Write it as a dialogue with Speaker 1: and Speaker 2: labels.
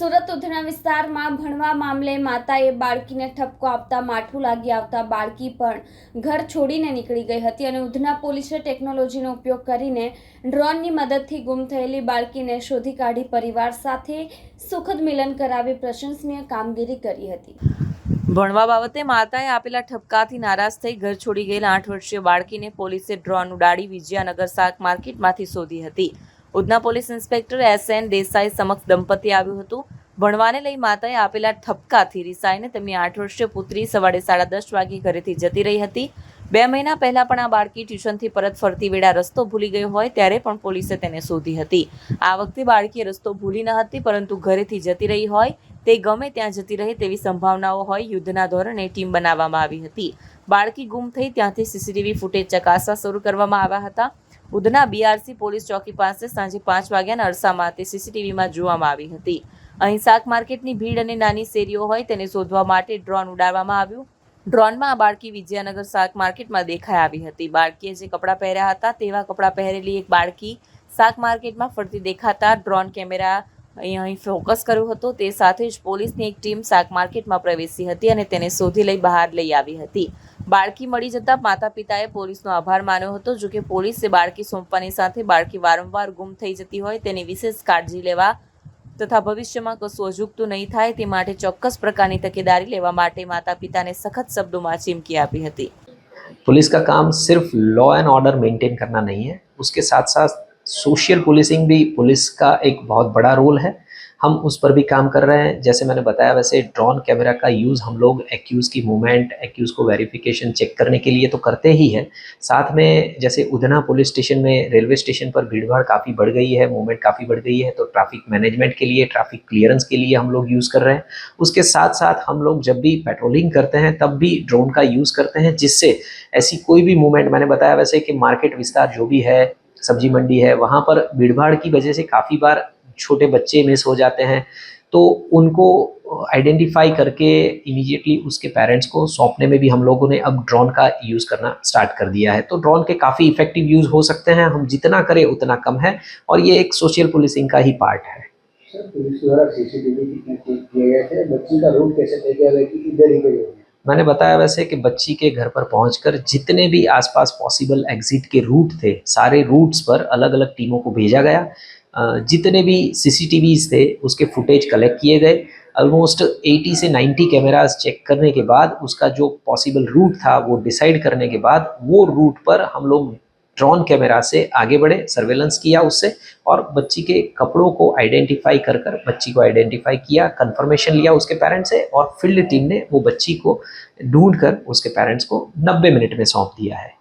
Speaker 1: સુરત ઉધના વિસ્તારમાં ભણવા મામલે માતાએ બાળકીને ઠપકો આપતા માઠું લાગી આવતા બાળકી પણ ઘર છોડીને નીકળી ગઈ હતી અને ઉધના પોલીસે ટેકનોલોજીનો ઉપયોગ કરીને ડ્રોનની મદદથી ગુમ થયેલી બાળકીને શોધી કાઢી પરિવાર સાથે સુખદ મિલન કરાવી પ્રશંસનીય કામગીરી કરી હતી।
Speaker 2: ભણવા બાબતે માતાએ આપેલા ઠપકાથી નારાજ થઈ ઘર છોડી ગયેલા 8 વર્ષીય બાળકીને પોલીસે ડ્રોન ઉડાડી વિજયાનગર શાક માર્કેટમાંથી શોધી હતી। Udhna police inspector SN Desai સમક્ષ દંપતી આવ્યું હતું। ભણવાને લઈ માતાએ આપેલા ઠપકાથી રિસાઈને તેમની 8 વર્ષીય પુત્રી સવારે 10:30 વાગે ઘરેથી જતી રહી હતી। 2 મહિના પહેલા પણ આ બાળકી ટ્યુશનથી પરત ફરતી વેળા રસ્તો ભૂલી ગઈ હોય ત્યારે પણ પોલીસે તેને શોધી હતી। આ વખતે બાળકીએ રસ્તો ભૂલી ન હતી પરંતુ ઘરેથી જતી રહી હોય તે ગમે ત્યાં જતી રહે તેવી સંભાવનાઓ હોય યુદ્ધના ધોરણે ટીમ બનાવવામાં આવી હતી। બાળકી ગુમ થઈ ત્યાંથી CCTV ફૂટેજ ચકાસવા શરૂ કરવામાં આવ્યા હતા। ઉધના BRC પોલીસ ચોકી પાસે સાંજે 5 વાગ્યાના અરસામાં તે CCTVમાં જોવામાં આવી હતી। અહીં શાક માર્કેટની ભીડ અને નાની શેરીઓ હોય તેને શોધવા માટે ડ્રોન ઉડાડવામાં આવ્યું। ડ્રોનમાં આ બાળકી વિજયાનગર શાક માર્કેટમાં દેખાઈ આવી હતી। બાળકીએ જે કપડાં પહેર્યા હતા તેવા કપડાં પહેરેલી એક બાળકી શાક માર્કેટમાં ફરતી દેખાતા ડ્રોન કેમેરા અહીં ફોકસ કર્યો હતો। તે સાથે જ પોલીસની એક ટીમ શાક માર્કેટમાં પ્રવેશી હતી અને તેને શોધી લઈ બહાર લઈ આવી હતી। બાળકી મળી જતા માતા પિતાએ પોલીસનો આભાર માન્યો હતો। જોકે પોલીસે બાળકી સોંપવાની સાથે બાળકી વારંવાર ગુમ થઈ જતી હોય તેની વિશેષ કાળજી લેવા તથા ભવિષ્યમાં કશું અજુગતું નહીં થાય તે માટે ચોક્કસ પ્રકારની તકેદારી લેવા માટે માતા પિતાને સખત શબ્દોમાં ચીમકી આપી હતી।
Speaker 3: पुलिस का काम सिर्फ लॉ एंड ऑर्डर मेंटेन करना नहीं है, उसके साथ साथ सोशल पुलिसिंग भी पुलिस का एक बहुत बड़ा रोल है। हम उस पर भी काम कर रहे हैं। जैसे मैंने बताया वैसे ड्रोन कैमरा का यूज़ हम लोग एक्यूज़ की मूवमेंट, एक्यूज़ को वेरिफिकेशन चेक करने के लिए तो करते ही हैं। साथ में जैसे उधना पुलिस स्टेशन में रेलवे स्टेशन पर भीड़ भाड़ काफ़ी बढ़ गई है, मूवमेंट काफ़ी बढ़ गई है, तो ट्रैफिक मैनेजमेंट के लिए, ट्रैफिक क्लियरेंस के लिए हम लोग यूज़ कर रहे हैं। उसके साथ साथ हम लोग जब भी पेट्रोलिंग करते हैं तब भी ड्रोन का यूज़ करते हैं, जिससे ऐसी कोई भी मूवमेंट, मैंने बताया वैसे कि मार्केट विस्तार जो भी है, सब्जी मंडी है, वहाँ पर भीड़ भाड़ की वजह से काफ़ी बार छोटे बच्चे मिस हो जाते हैं, तो उनको आइडेंटिफाई करके इमीडिएटली उसके पेरेंट्स को सौंपने में भी हम लोगों ने अब ड्रोन का यूज़ करना स्टार्ट कर दिया है। तो ड्रोन के काफ़ी इफेक्टिव यूज़ हो सकते हैं, हम जितना करें उतना कम है और ये एक सोशल पुलिसिंग का ही पार्ट है।
Speaker 4: सर, पुलिस द्वारा सीसीटीवी कितने चेक किए गए थे, बच्ची का रूट कैसे तय किया गया कि इधर ही गई होगी?
Speaker 3: मैंने बताया वैसे कि बच्ची के घर पर पहुंचकर जितने भी आसपास पॉसिबल एग्जिट के रूट थे, सारे रूट्स पर अलग अलग टीमों को भेजा गया। जितने भी CCTVs थे उसके फुटेज कलेक्ट किए गए। ऑलमोस्ट 80 से 90 कैमरास चेक करने के बाद उसका जो पॉसिबल रूट था वो डिसाइड करने के बाद वो रूट पर हम लोग ड्रोन कैमरा से आगे बढ़े, सर्वेलेंस किया उससे और बच्ची के कपड़ों को आइडेंटिफाई कर बच्ची को आइडेंटिफाई किया, कंफर्मेशन लिया उसके पेरेंट्स से और फील्ड टीम ने वो बच्ची को ढूंढ कर उसके पेरेंट्स को 90 मिनट में सौंप दिया है।